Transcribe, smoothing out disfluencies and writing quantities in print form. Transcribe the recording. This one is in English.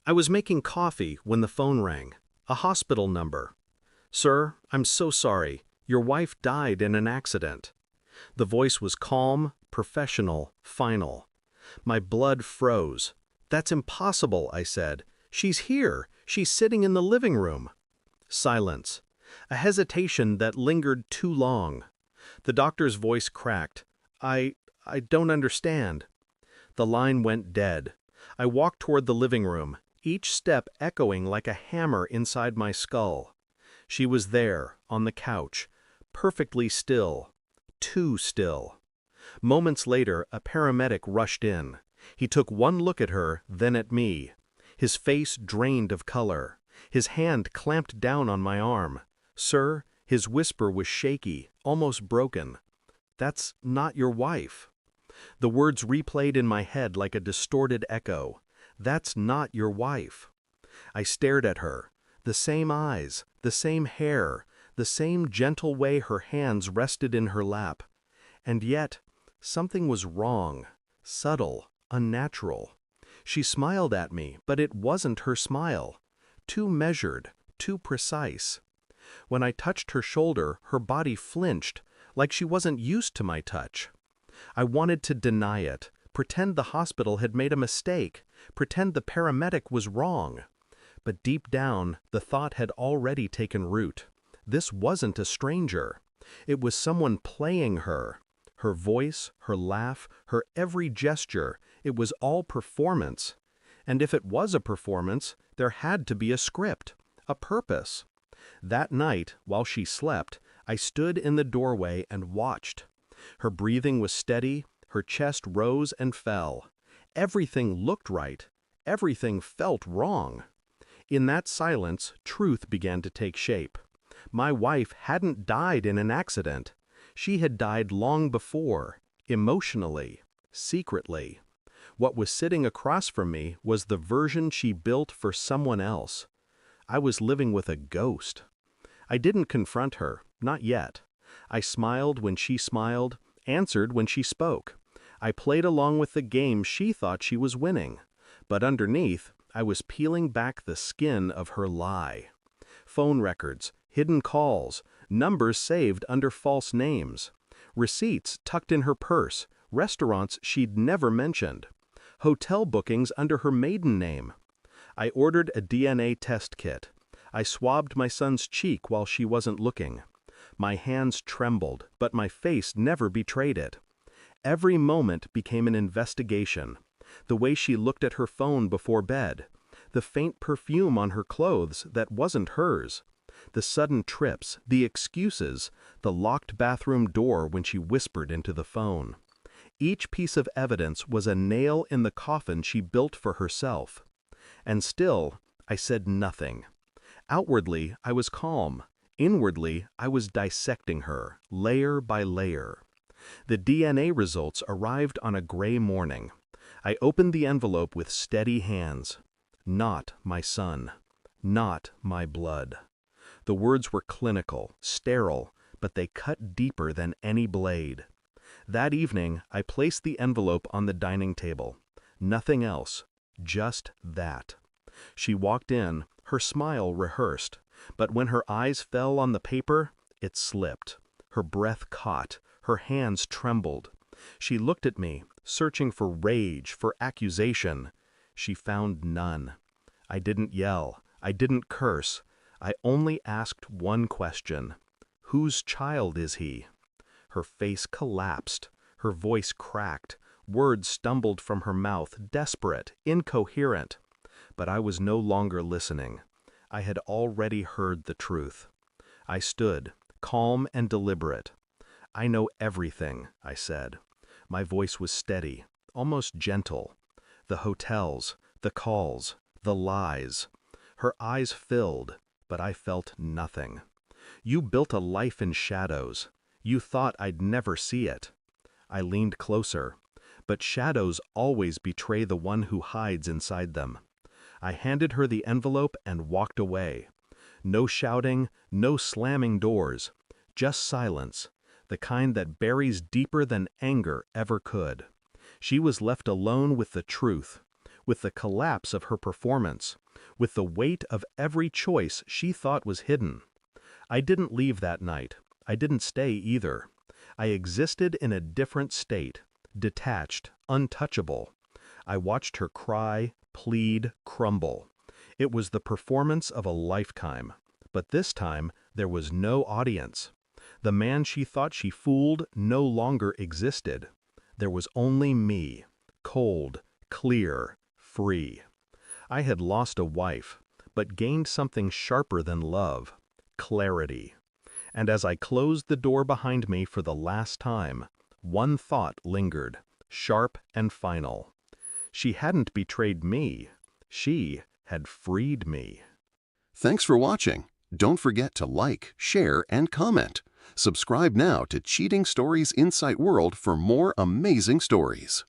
I was making coffee when the phone rang. A hospital number. "Sir, I'm so sorry. Your wife died in an accident." The voice was calm, professional, final. My blood froze. "That's impossible," I said. "She's here. She's sitting in the living room." Silence. A hesitation that lingered too long. The doctor's voice cracked. I don't understand." The line went dead. I walked toward the living room, each step echoing like a hammer inside my skull. She was there, on the couch, perfectly still. Too still. Moments later, a paramedic rushed in. He took one look at her, then at me. His face drained of color. His hand clamped down on my arm. "Sir," his whisper was shaky, almost broken. "That's not your wife." The words replayed in my head like a distorted echo. "That's not your wife." I stared at her. The same eyes, the same hair, the same gentle way her hands rested in her lap. And yet, something was wrong, subtle, unnatural. She smiled at me, but it wasn't her smile. Too measured, too precise. When I touched her shoulder, her body flinched, like she wasn't used to my touch. I wanted to deny it, pretend the hospital had made a mistake, pretend the paramedic was wrong. But deep down, the thought had already taken root. This wasn't a stranger. It was someone playing her. Her voice, her laugh, her every gesture, it was all performance. And if it was a performance, there had to be a script, a purpose. That night, while she slept, I stood in the doorway and watched. Her breathing was steady, her chest rose and fell. Everything looked right, everything felt wrong. In that silence, truth began to take shape. My wife hadn't died in an accident. She had died long before, emotionally, secretly. What was sitting across from me was the version she built for someone else. I was living with a ghost. I didn't confront her, not yet. I smiled when she smiled, answered when she spoke. I played along with the game she thought she was winning. But underneath, I was peeling back the skin of her lie. Phone records, hidden calls, numbers saved under false names. Receipts tucked in her purse, restaurants she'd never mentioned. Hotel bookings under her maiden name. I ordered a DNA test kit. I swabbed my son's cheek while she wasn't looking. My hands trembled, but my face never betrayed it. Every moment became an investigation. The way she looked at her phone before bed. The faint perfume on her clothes that wasn't hers. The sudden trips, the excuses, the locked bathroom door when she whispered into the phone. Each piece of evidence was a nail in the coffin she built for herself. And still, I said nothing. Outwardly, I was calm. Inwardly, I was dissecting her, layer by layer. The DNA results arrived on a gray morning. I opened the envelope with steady hands. Not my son. Not my blood. The words were clinical, sterile, but they cut deeper than any blade. That evening, I placed the envelope on the dining table. Nothing else, just that. She walked in, her smile rehearsed, but when her eyes fell on the paper, it slipped. Her breath caught, her hands trembled. She looked at me, searching for rage, for accusation. She found none. I didn't yell, I didn't curse. I only asked one question. Whose child is he? Her face collapsed, her voice cracked, words stumbled from her mouth, desperate, incoherent. But I was no longer listening. I had already heard the truth. I stood, calm and deliberate. "I know everything," I said. My voice was steady, almost gentle. The hotels, the calls, the lies. Her eyes filled, but I felt nothing. "You built a life in shadows. You thought I'd never see it." I leaned closer. But shadows always betray the one who hides inside them. I handed her the envelope and walked away. No shouting, no slamming doors. Just silence, the kind that buries deeper than anger ever could. She was left alone with the truth, with the collapse of her performance, with the weight of every choice she thought was hidden. I didn't leave that night. I didn't stay either. I existed in a different state, detached, untouchable. I watched her cry, plead, crumble. It was the performance of a lifetime. But this time, there was no audience. The man she thought she fooled no longer existed. There was only me, cold, clear, free. I had lost a wife, but gained something sharper than love, clarity. And as I closed the door behind me for the last time, one thought lingered, sharp and final. She hadn't betrayed me. She had freed me. Thanks for watching. Don't forget to like, share, and comment. Subscribe now to Cheating Stories Insight World for more amazing stories.